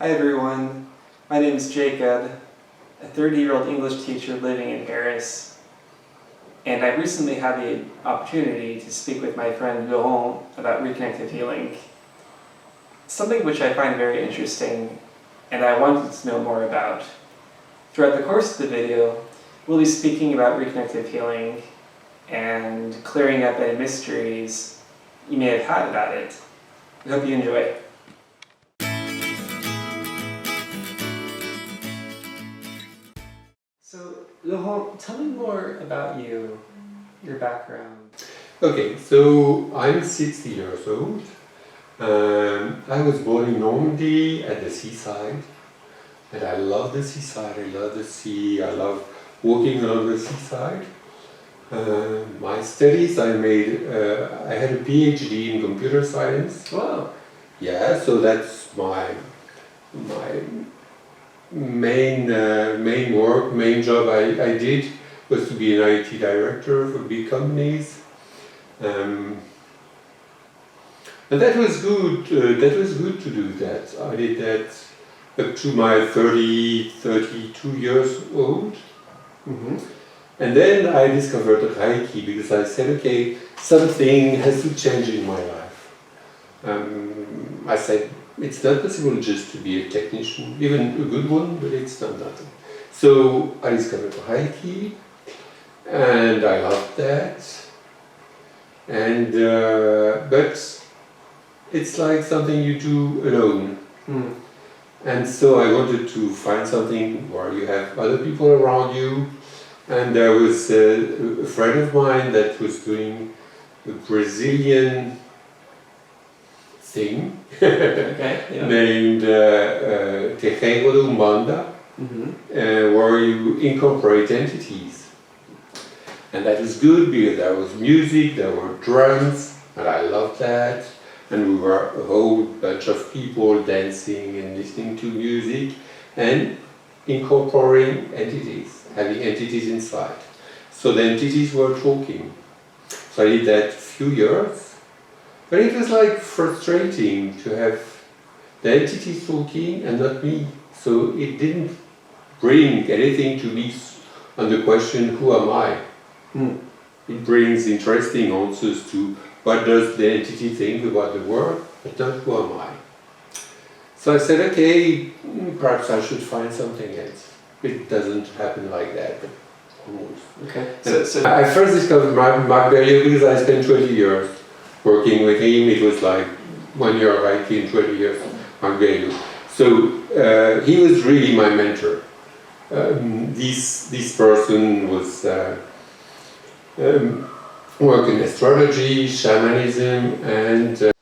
Hi everyone, my name is Jacob, a 30-year-old English teacher living in Paris, and I recently had the opportunity to speak with my friend Laurent about Reconnective Healing, something which I find very interesting and I wanted to know more about. Throughout the course of the video, we'll be speaking about Reconnective Healing and clearing up any mysteries you may have had about it. We hope you enjoy. So, Laurent, tell me more about you, your background. Okay, so I'm 60 years old. I was born in Normandy at the seaside, and I love the seaside, I love the sea, I love walking along the seaside. My studies, I had a PhD in computer science. Wow. Yeah, so that's my main job I did was to be an IT director for big companies. And that was good. That was good to do that. I did that up to my 32 years old. Mm-hmm. And then I discovered Reiki because I said, okay, something has to change in my life. I said, it's not possible just to be a technician, even a good one, but it's not that. So I discovered Reiki, and I loved that. And but it's like something you do alone. Mm. And so I wanted to find something where you have other people around you. And there was a friend of mine that was doing a Brazilian thing Okay, yeah. named Terreiro de Umbanda, Mm-hmm. where you incorporate entities. And that was good because there was music, there were drums, and I loved that. And we were a whole bunch of people dancing and listening to music and incorporating entities, having entities inside. So the entities were talking. So I did that a few years, but it was like frustrating to have the entities talking and not me. So it didn't bring anything to me on the question, who am I? Mm. It brings interesting answers to what does the entity think about the world, but not who am I. So I said, okay, perhaps I should find something else. It doesn't happen like that, but almost. Okay. So I first discovered Mark Berrier because I spent 20 years working with him. It was like 1 year Reiki and 20 years Mark Berrier. So he was really my mentor. This person was working astrology, shamanism, and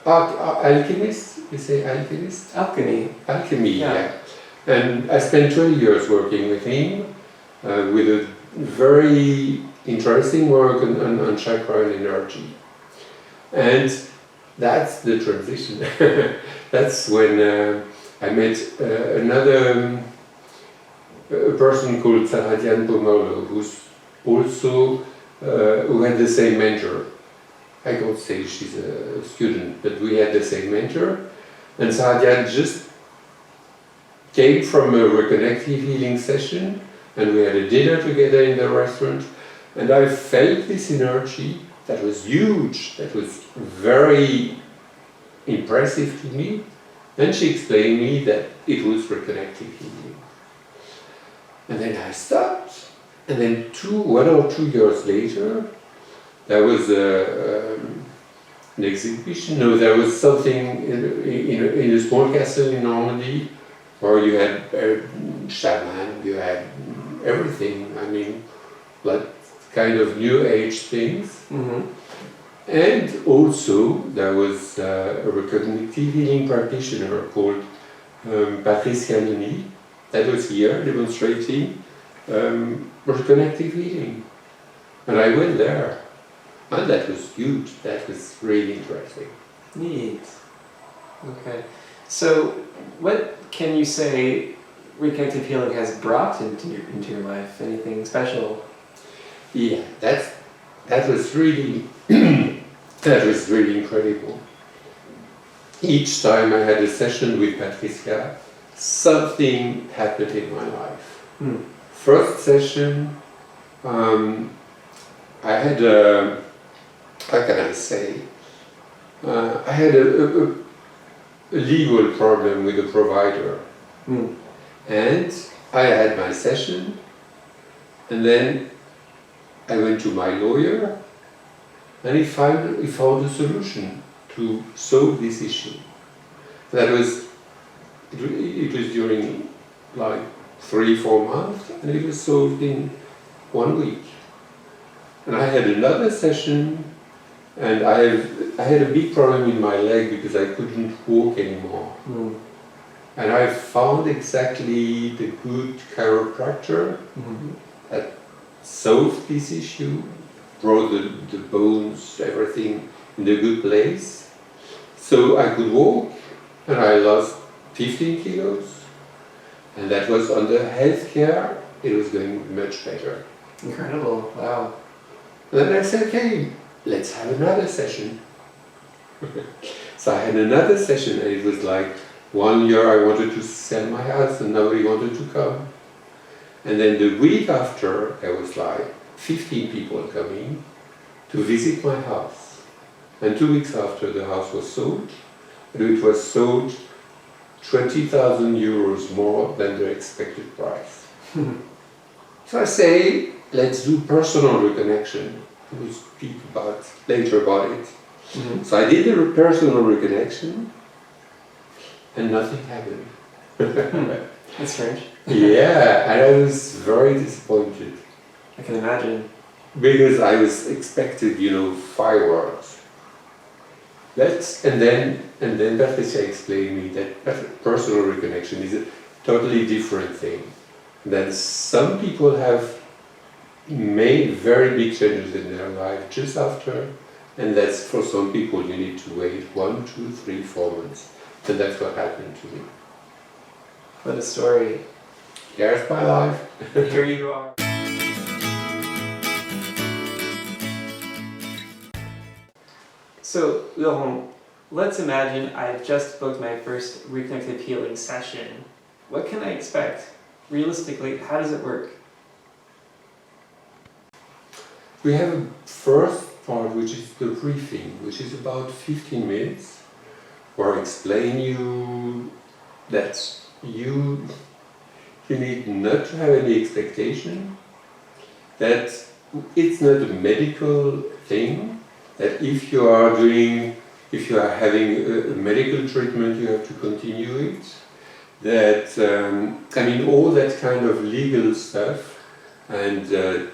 alchemist. You say alchemist? Alchemy. Alchemy, yeah. And I spent 20 years working with him with a very interesting work on chakra and energy. And that's the transition. That's when I met another a person called Saradian Pomerlo, who's also who had the same mentor. I don't say she's a student, but we had the same mentor. And Saradian just came from a Reconnective Healing session, and we had a dinner together in the restaurant, and I felt this energy that was huge, that was very impressive to me. Then she explained me that it was Reconnective Healing. And then I stopped, and then 1 or 2 years later, there was an exhibition. No, there was something in a small castle in Normandy where you had a shaman, you had everything. I mean, like kind of new age things. Mm-hmm. And also there was a Reconnective Healing practitioner called Patrice Canoni that was here demonstrating Reconnective Healing. And I went there. And that was huge. That was really interesting. Neat. Okay. So, what can you say Reconnective Healing has brought into your life? Anything special? Yeah, that was really that was really incredible. each time I had a session with Patricia, something happened in my life. First session, I had a, how can I say, I had a legal problem with a provider. And I had my session, and then I went to my lawyer, and he found a solution to solve this issue. That was, it was during like 3-4 months, and it was solved in 1 week. And I had another session, and I had a big problem in my leg because I couldn't walk anymore. And I found exactly the good chiropractor that solved this issue, brought the bones, everything in a good place. So I could walk, and I lost 15 kilos. And that was under healthcare, it was going much better. Incredible, wow. And then I said, okay, let's have another session. So I had another session, and it was like 1 year I wanted to sell my house and nobody wanted to come. And then the week after, there was like 15 people coming to visit my house. And 2 weeks after, the house was sold, and it was sold 20,000 euros more than the expected price. So I say, let's do personal reconnection. We'll speak later about it. So I did the personal reconnection, and nothing happened. That's strange. Yeah, and I was very disappointed. I can imagine. Because I was expected, fireworks. And then Patricia explained me that personal reconnection is a totally different thing. That some people have made very big changes in their life just after, and that's for some people you need to wait 1, 2, 3, 4 months. And that's what happened to me. What a story. Here's my life. Here you are. So, Wilhelm, let's imagine I've just booked my first Reconnective Healing session. What can I expect? Realistically, how does it work? We have a first part, which is the briefing, which is about 15 minutes, where I explain you that you need not to have any expectation, that it's not a medical thing, that if you are having a medical treatment, you have to continue it, that, all that kind of legal stuff, and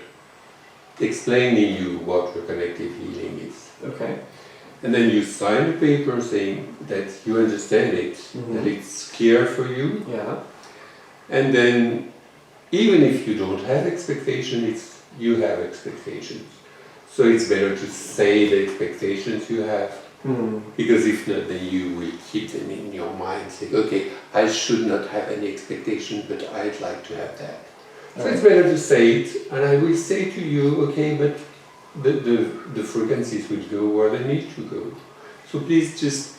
explaining you what reconnective healing is. Okay. And then you sign a paper saying that you understand it, that it's clear for you. Yeah. And then, even if you don't have expectations, you have expectations. So it's better to say the expectations you have, because if not, then you will keep them in your mind, saying, okay, I should not have any expectation, but I'd like to have that. So it's better to say it, and I will say to you, okay, but the frequencies will go where they need to go. So please just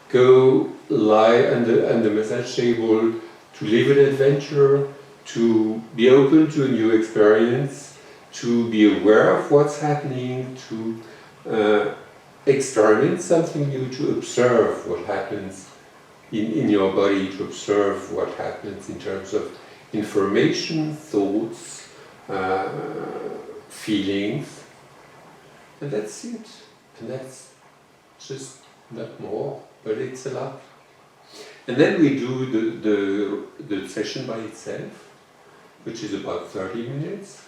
go lie on the massage table, to live an adventure, to be open to a new experience, to be aware of what's happening, to experiment something new, to observe what happens in your body, to observe what happens in terms of information, thoughts, feelings, and that's it. And that's just not more, but it's a lot. And then we do the session by itself, which is about 30 minutes.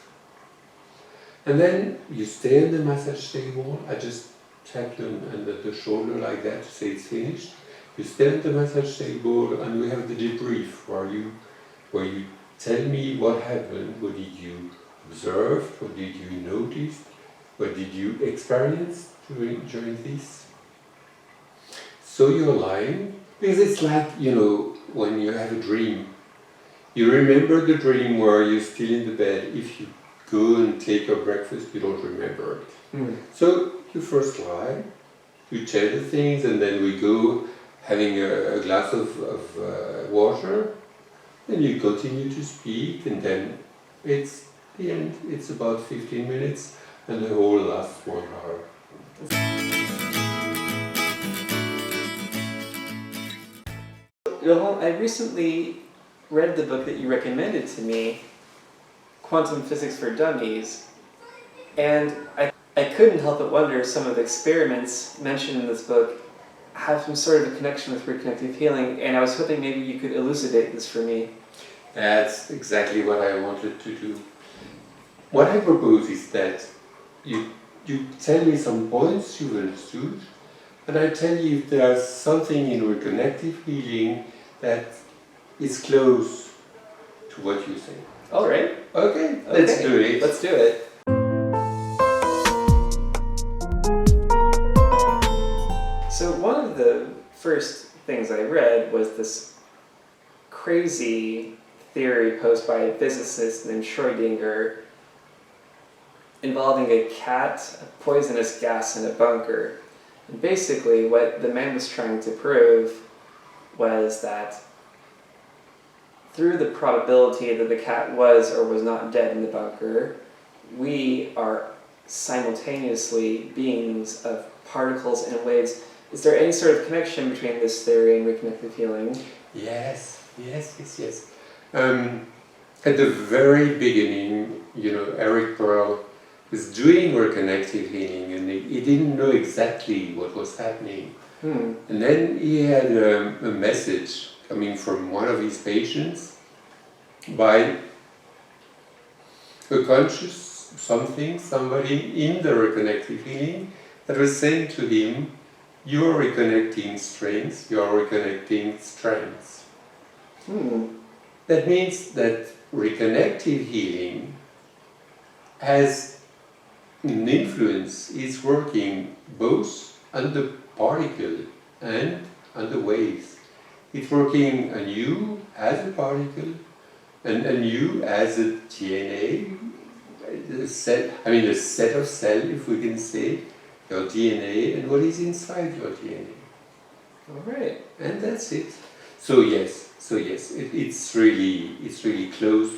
And then you stay on the massage table. I just tap you on the shoulder like that to say it's finished. You stay on the massage table, and we have the debrief where you tell me what happened, what did you observe, what did you notice, what did you experience during this. So you're lying, because it's like, when you have a dream. You remember the dream where you're still in the bed. If you go and take your breakfast, you don't remember it. So you first lie, you tell the things, and then we go having a glass of water, and you continue to speak, and then it's the end. It's about 15 minutes, and the whole lasts 1 hour. I recently read the book that you recommended to me, Quantum Physics for Dummies, and I couldn't help but wonder if some of the experiments mentioned in this book have some sort of a connection with reconnective healing, and I was hoping maybe you could elucidate this for me. That's exactly what I wanted to do. What I propose is that you tell me some points you've understood, and I tell you if there's something in reconnective healing that is close to what you say. All right. Okay, let's do it. Let's do it. So one of the first things I read was this crazy theory posed by a physicist named Schrödinger involving a cat, a poisonous gas, and a bunker. And basically what the man was trying to prove was that through the probability that the cat was or was not dead in the bunker, we are simultaneously beings of particles and waves. Is there any sort of connection between this theory and reconnective healing? Yes. At the very beginning, Eric Pearl was doing reconnective healing, and he didn't know exactly what was happening. And then he had a message coming from one of his patients by a conscious somebody in the reconnective healing that was saying to him, "You're reconnecting strengths, you're reconnecting strengths." That means that reconnective healing has an influence, is working both on the particle and on the waves. It's working on you as a particle and on you as a DNA, a set of cells, if we can say, your DNA and what is inside your DNA. All right. And that's it. So yes, it's really close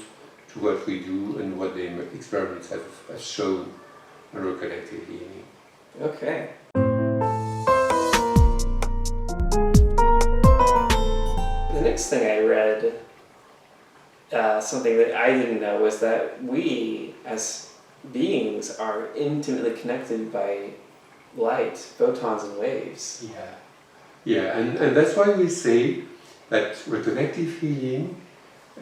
to what we do and what the experiments have shown on reconnective healing. Okay. The next thing I read, something that I didn't know, was that we as beings are intimately connected by light, photons and waves. Yeah, and that's why we say that reconnective healing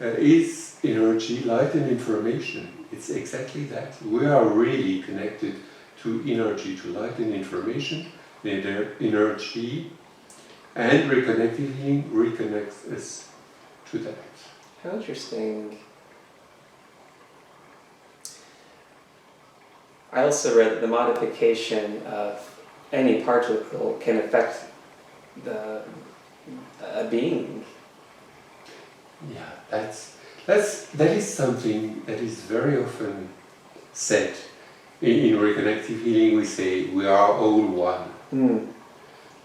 is energy, light and information. It's exactly that. We are really connected to energy, to light and information, energy, and reconnective healing reconnects us to that. How interesting. I also read that the modification of any particle can affect a being. Yeah, that is something that is very often said. In reconnective healing we say we are all one.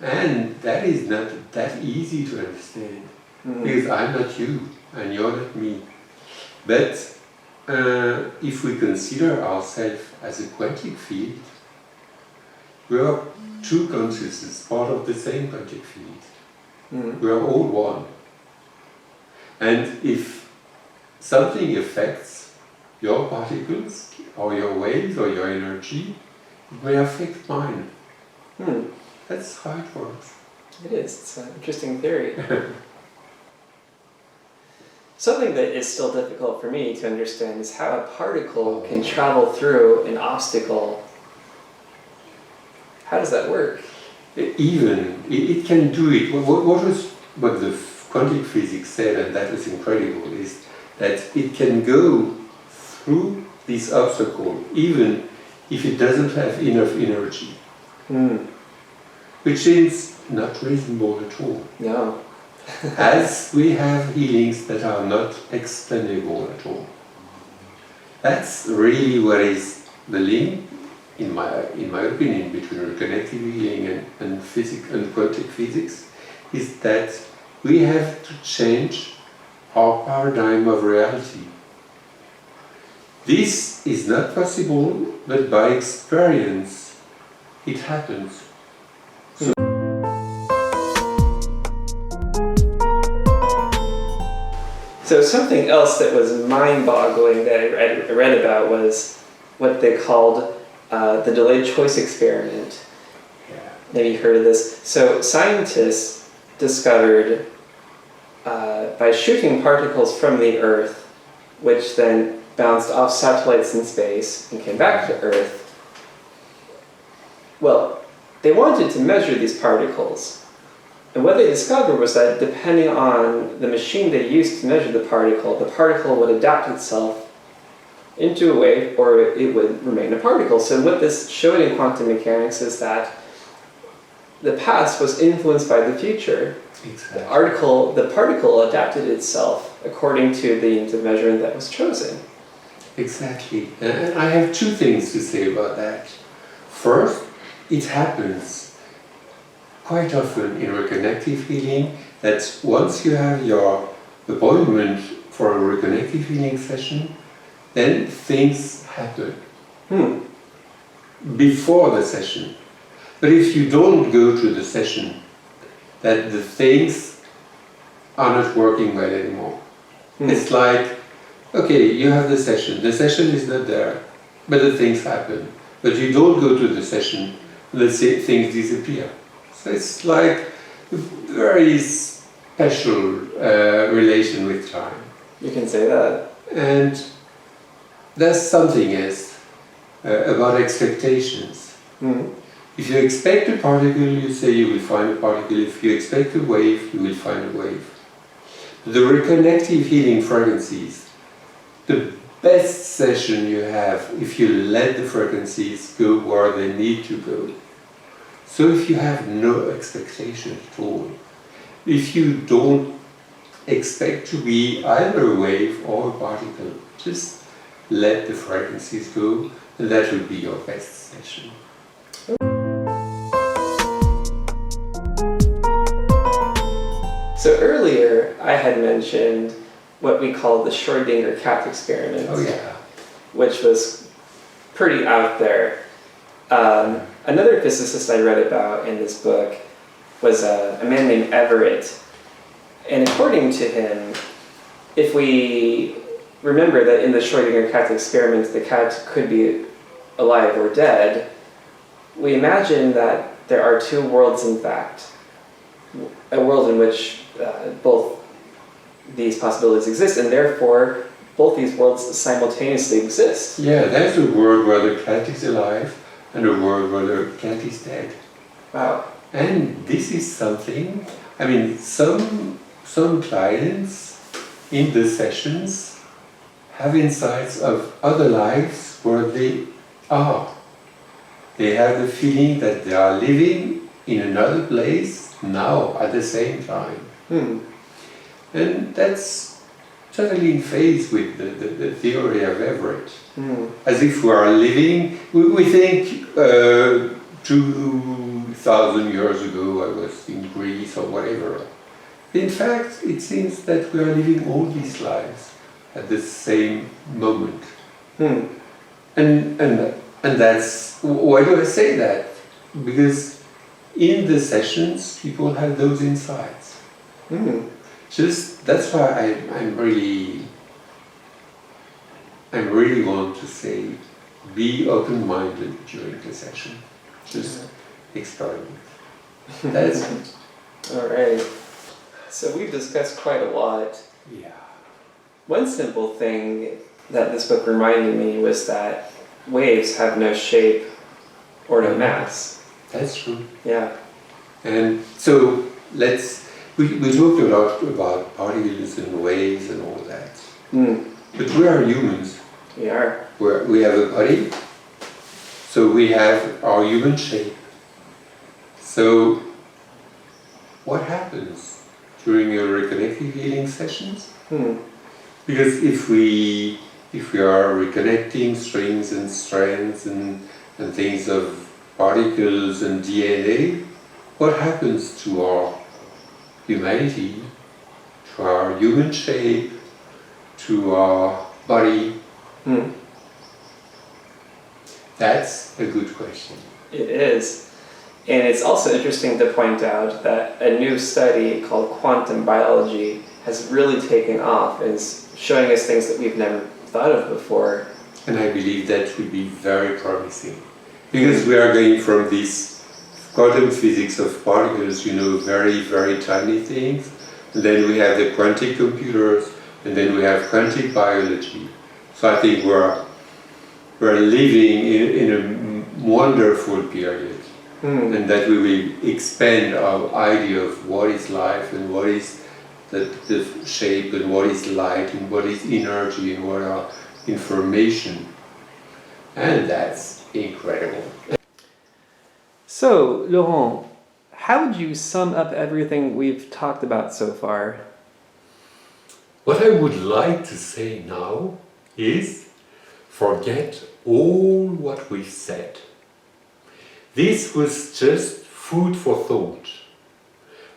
And that is not that easy to understand, because I'm not you and you're not me. But if we consider ourselves as a quantic field, we are two consciousnesses, part of the same quantic field. We are all one. And if something affects your particles, or your waves, or your energy, it may affect mine. That's how it works. It is. It's an interesting theory. Something that is still difficult for me to understand is how a particle can travel through an obstacle. How does that work? It can do it. What the quantum physics said, and that was incredible, is that it can go through this obstacle even if it doesn't have enough energy. Which is not reasonable at all. No. As we have healings that are not explainable at all. That's really what is the link in my opinion, between reconnective healing and quantum physics, is that we have to change our paradigm of reality. This is not possible, but by experience, it happens. So something else that was mind-boggling that I read about was what they called the delayed choice experiment. Yeah. Maybe you heard of this. So scientists discovered by shooting particles from the Earth, which then bounced off satellites in space and came back to Earth. Well, they wanted to measure these particles. And what they discovered was that depending on the machine they used to measure the particle would adapt itself into a wave or it would remain a particle. So what this showed in quantum mechanics is that the past was influenced by the future. Exactly. The particle adapted itself according to the unit of measurement that was chosen. Exactly. And I have two things to say about that. First, it happens quite often in reconnective healing that once you have your appointment for a reconnective healing session, then things happen before the session. But if you don't go to the session, that the things are not working well anymore. It's like, okay, you have the session is not there, but the things happen. But you don't go to the session, the things disappear. So it's like a very special relation with time. You can say that. And there's something else about expectations. If you expect a particle, you say you will find a particle. If you expect a wave, you will find a wave. The reconnective healing frequencies, the best session you have if you let the frequencies go where they need to go. So if you have no expectation at all, if you don't expect to be either a wave or a particle, just let the frequencies go, and that will be your best session. So earlier I had mentioned what we call the Schrödinger cat experiment. Oh yeah. Which was pretty out there. Another physicist I read about in this book was a man named Everett. And according to him, if we remember that in the Schrödinger cat experiment the cat could be alive or dead, we imagine that there are two worlds in fact. A world in which both these possibilities exist, and therefore both these worlds simultaneously exist. Yeah, there's a world where the cat is alive and a world where the cat is dead. Wow. And this is something, I mean, some clients in the sessions have insights of other lives where they are. They have the feeling that they are living in another place now at the same time. And that's totally in phase with the theory of Everett. As if we are living, we think 2,000 years ago I was in Greece or whatever. In fact, it seems that we are living all these lives at the same moment. And that's, why do I say that? Because in the sessions people have those insights. Just, that's why I'm really want to say, be open-minded during the session. Just experiment. That's it. All right. So we've discussed quite a lot. Yeah. One simple thing that this book reminded me was that waves have no shape or no mass. That's true. Yeah. And so we talked a lot about particles and waves and all that. But we are humans. We are. We have a body, so we have our human shape. So what happens during your reconnective healing sessions? Because if we are reconnecting strings and strands and and things of particles and DNA, what happens to our humanity, to our human shape, to our body? Hmm. That's a good question. It is. And it's also interesting to point out that a new study called quantum biology has really taken off and is showing us things that we've never thought of before. And I believe that will be very promising. Because we are going from this quantum physics of particles, very, very tiny things, and then we have the quantum computers, and then we have quantum biology. So I think we're living in a wonderful period. And that we will expand our idea of what is life and what is the shape and what is light and what is energy and what are information. And that's incredible. So, Laurent, how would you sum up everything we've talked about so far? What I would like to say now is forget all what we've said. This was just food for thought.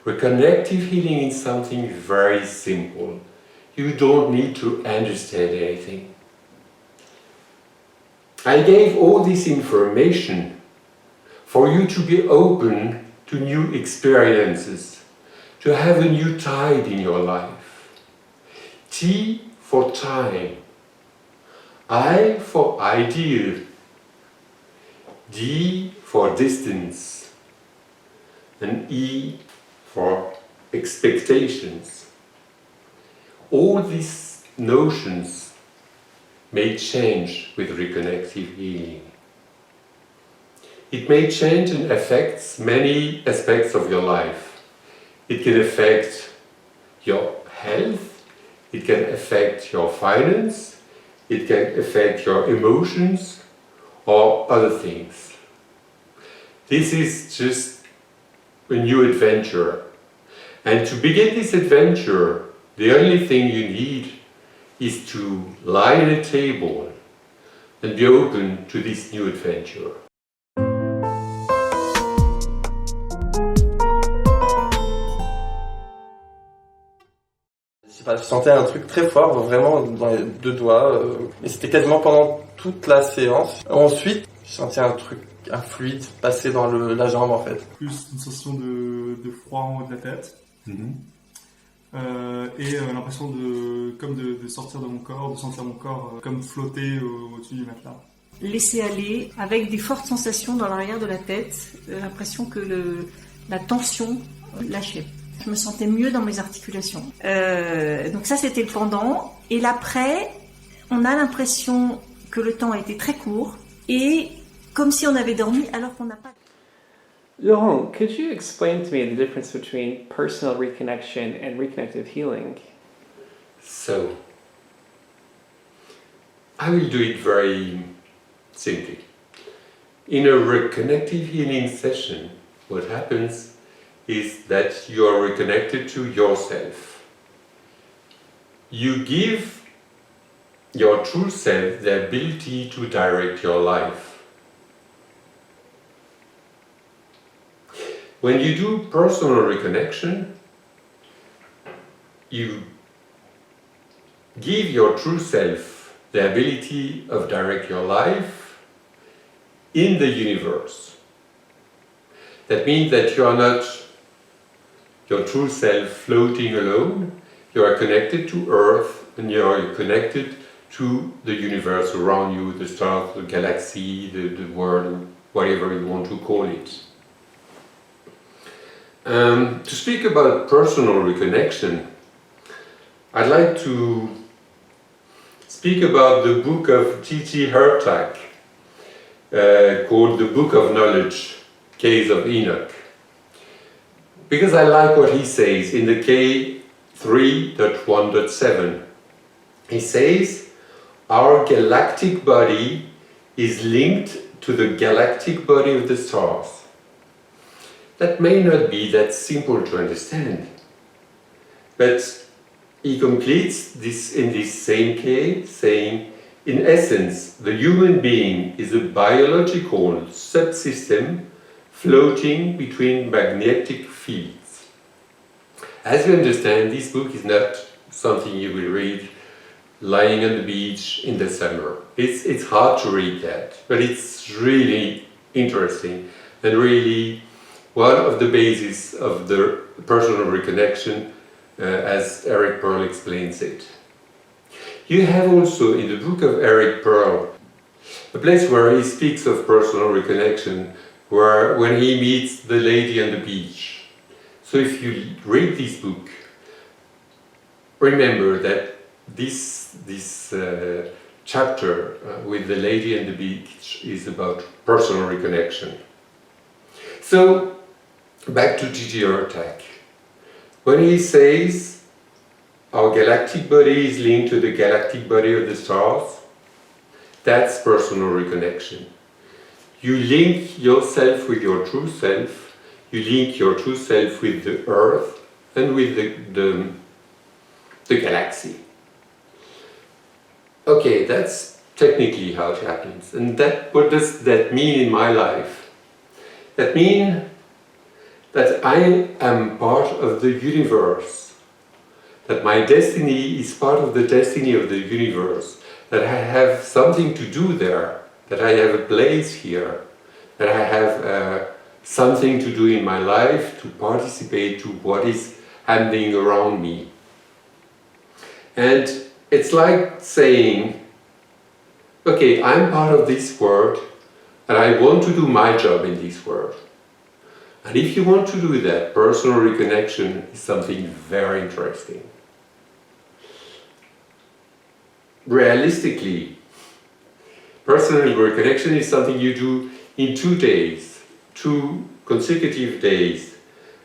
Reconnective healing is something very simple. You don't need to understand anything. I gave all this information for you to be open to new experiences, to have a new tide in your life. T for time, I for ideal, D for distance, and E for expectations. All these notions may change with reconnective healing. It may change and affects many aspects of your life. It can affect your health, it can affect your finance, it can affect your emotions, or other things. This is just a new adventure. And to begin this adventure, the only thing you need is to lie at a table and be open to this new adventure. Je sais pas, je sentais un truc très fort, vraiment dans les deux doigts, et c'était quasiment pendant toute la séance. Ensuite, je sentais un fluide passer dans la jambe en fait. Plus une sensation de froid en haut de la tête. Et l'impression de sortir de mon corps, de sentir mon corps comme flotter au-dessus du matelas. Laisser aller avec des fortes sensations dans l'arrière de la tête, l'impression que la tension lâchait. Je me sentais mieux dans mes articulations. Donc ça, c'était le pendant. Et l'après, on a l'impression que le temps a été très court et comme si on avait dormi alors qu'on n'a pas... Laurent, could you explain to me the difference between personal reconnection and reconnective healing? So, I will do it very simply. In a reconnective healing session, what happens is that you are reconnected to yourself. You give your true self the ability to direct your life. When you do personal reconnection, you give your true self the ability of direct your life in the universe. That means that you are not your true self floating alone, you are connected to Earth and you are connected to the universe around you, the stars, the galaxy, the world, whatever you want to call it. To speak about personal reconnection, I'd like to speak about the book of T.T. Hertak called The Book of Knowledge, Case of Enoch. Because I like what he says in the K3.1.7. He says, our galactic body is linked to the galactic body of the stars. That may not be that simple to understand, but he completes this in this same K, saying, In essence, the human being is a biological subsystem floating between magnetic fields. As you understand, this book is not something you will read lying on the beach in the summer. It's hard to read that, but it's really interesting and really one of the bases of the personal reconnection, as Eric Pearl explains it. You have also in the book of Eric Pearl a place where he speaks of personal reconnection, where when he meets the lady on the beach. So if you read this book, remember that this chapter with the lady on the beach is about personal reconnection. So back to Gigi Ertak. When he says our galactic body is linked to the galactic body of the stars, that's personal reconnection. You link yourself with your true self, you link your true self with the earth and with the galaxy. Okay, that's technically how it happens. And what does that mean in my life? That means that I am part of the universe, that my destiny is part of the destiny of the universe, that I have something to do there, that I have a place here, that I have something to do in my life to participate to what is happening around me. And it's like saying, okay, I'm part of this world and I want to do my job in this world. And if you want to do that, personal reconnection is something very interesting. Realistically, personal reconnection is something you do in 2 days, 2 consecutive days,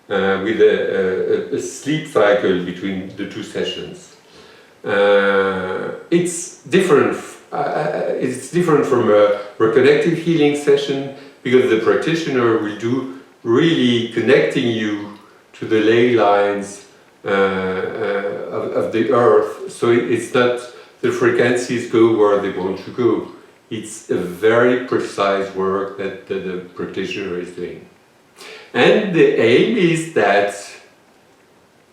with a sleep cycle between the 2 sessions. It's different from a reconnective healing session because the practitioner will do really connecting you to the ley lines of the earth. So it's not the frequencies go where they want to go. It's a very precise work that the practitioner is doing. And the aim is that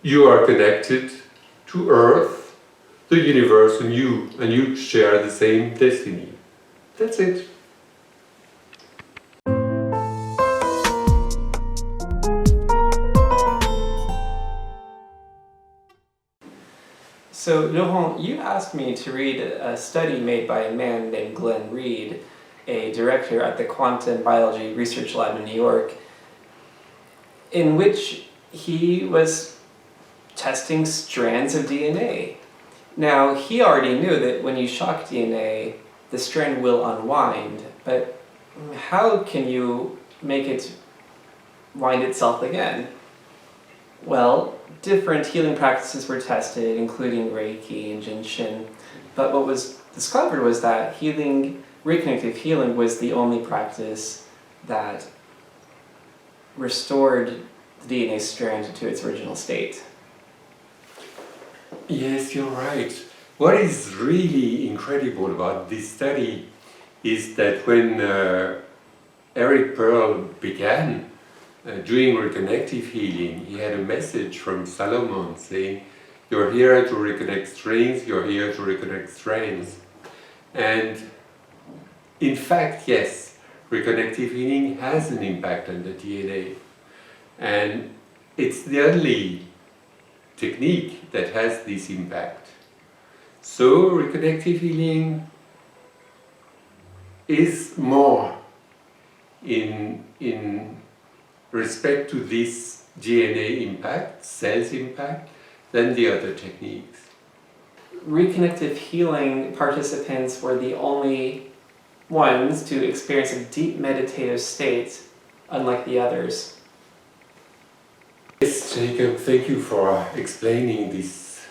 you are connected to earth, the universe, and you share the same destiny. That's it. So, Laurent, you asked me to read a study made by a man named Glenn Reed, a director at the Quantum Biology Research Lab in New York, in which he was testing strands of DNA. Now, he already knew that when you shock DNA, the strand will unwind, but how can you make it wind itself again? Well, different healing practices were tested, including Reiki and Jinshin, but what was discovered was that reconnective healing was the only practice that restored the DNA strand to its original state. Yes, you're right. What is really incredible about this study is that when Eric Pearl began doing reconnective healing, he had a message from Solomon saying, you're here to reconnect strings, you're here to reconnect strands. And in fact, yes, reconnective healing has an impact on the DNA. And it's the only technique that has this impact. So reconnective healing is more in respect to this DNA impact, cells impact, than the other techniques. Reconnective healing participants were the only ones to experience a deep meditative state, unlike the others. Yes, Jacob, thank you for explaining this.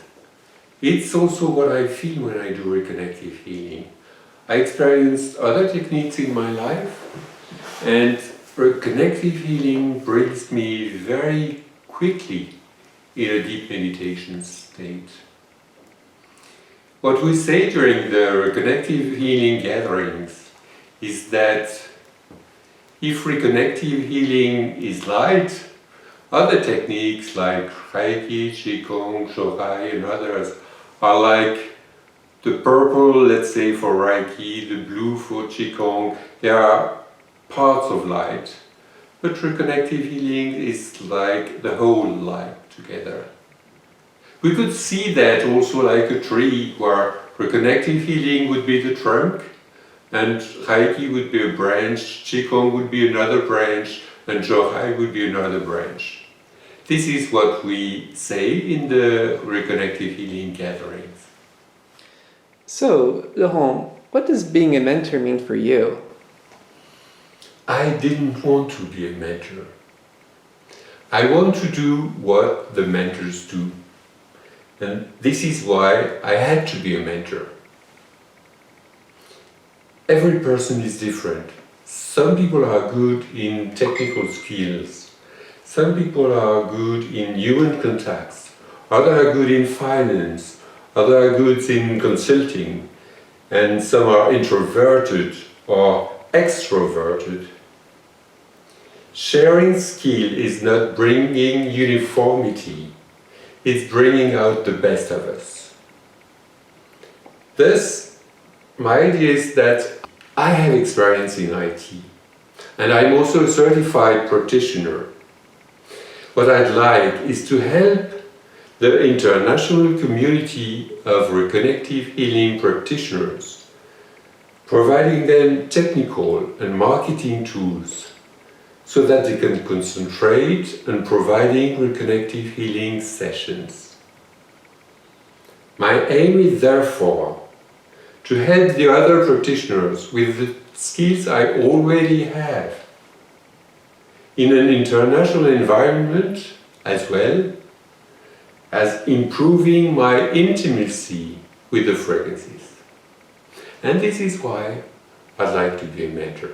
It's also what I feel when I do reconnective healing. I experienced other techniques in my life, and reconnective healing brings me very quickly in a deep meditation state. What we say during the Reconnective Healing gatherings is that if Reconnective Healing is light, other techniques like Reiki, Qigong, Shohai and others are like the purple, let's say for Reiki, the blue for Qigong. They are parts of light. But Reconnective Healing is like the whole light together. We could see that also like a tree where Reconnective Healing would be the trunk and Reiki would be a branch, Qigong would be another branch and Shohai would be another branch. This is what we say in the Reconnective Healing gatherings. So, Laurent, what does being a mentor mean for you? I didn't want to be a mentor. I want to do what the mentors do. And this is why I had to be a mentor. Every person is different. Some people are good in technical skills. Some people are good in human contacts. Others are good in finance. Others are good in consulting. And some are introverted or extroverted. Sharing skill is not bringing uniformity. It's bringing out the best of us. Thus, my idea is that I have experience in IT, and I'm also a certified practitioner. What I'd like is to help the international community of reconnective healing practitioners, providing them technical and marketing tools so that they can concentrate on providing reconnective healing sessions. My aim is therefore to help the other practitioners with the skills I already have in an international environment, as well as improving my intimacy with the fragrances. And this is why I'd like to be a mentor.